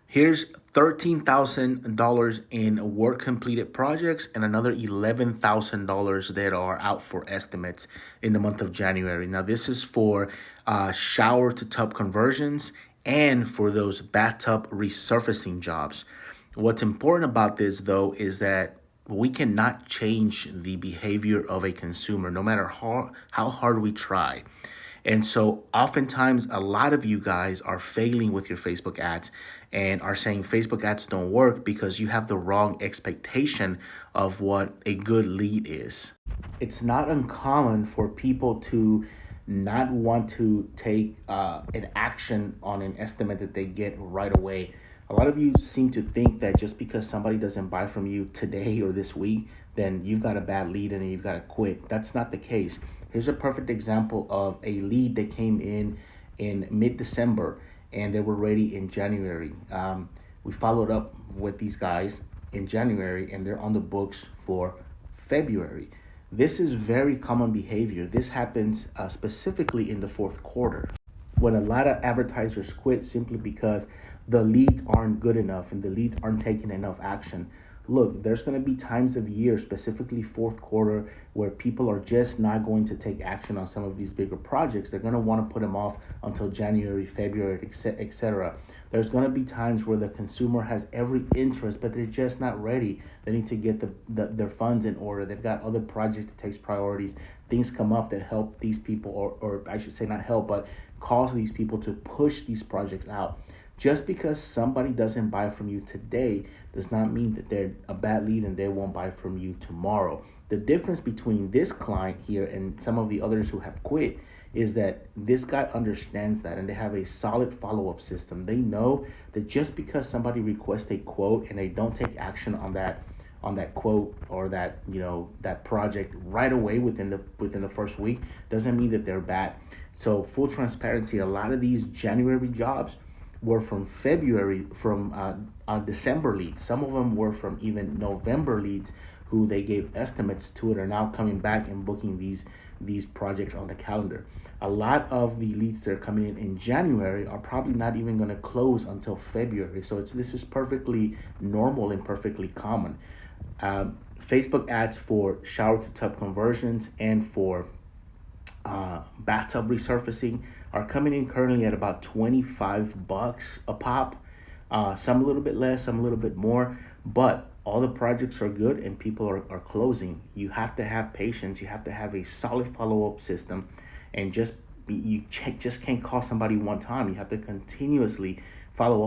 Here's $13,000 in work completed projects and another $11,000 that are out for estimates in the month of January. Now, this is for shower to tub conversions and for those bathtub resurfacing jobs. What's important about this, though, is that we cannot change the behavior of a consumer, no matter how hard we try. And so oftentimes a lot of you guys are failing with your Facebook ads and are saying Facebook ads don't work because you have the wrong expectation of what a good lead is. It's not uncommon for people to not want to take an action on an estimate that they get right away. A lot of you seem to think that just because somebody doesn't buy from you today or this week, then you've got a bad lead and you've got to quit. That's not the case. Here's a perfect example of a lead that came in mid-December and they were ready in January. We followed up with these guys in January and they're on the books for February. This is very common behavior. This happens specifically in the fourth quarter when a lot of advertisers quit simply because the leads aren't good enough and the leads aren't taking enough action. Look, there's going to be times of year, specifically fourth quarter, where people are just not going to take action on some of these bigger projects. They're going to want to put them off until January, February, etc. There's going to be times where the consumer has every interest, but they're just not ready. They need to get their funds in order. They've got other projects that takes priorities. Things come up that help these people, or I should say not help, but cause these people to push these projects out. Just because somebody doesn't buy from you today does not mean that they're a bad lead and they won't buy from you tomorrow. The difference between this client here and some of the others who have quit is that this guy understands that and they have a solid follow-up system. They know that just because somebody requests a quote and they don't take action on that quote or that that project right away within the first week doesn't mean that they're bad. So full transparency, a lot of these January jobs were from February, from December leads. Some of them were from even November leads who they gave estimates to it are now coming back and booking these projects on the calendar. A lot of the leads that are coming in January are probably not even going to close until February. So this is perfectly normal and perfectly common. Facebook ads for shower to tub conversions and for bathtub resurfacing are coming in currently at about $25 a pop. Some a little bit less, some a little bit more, but all the projects are good and people are closing. You have to have patience. You have to have a solid follow-up system, and just can't call somebody one time. You have to continuously follow up.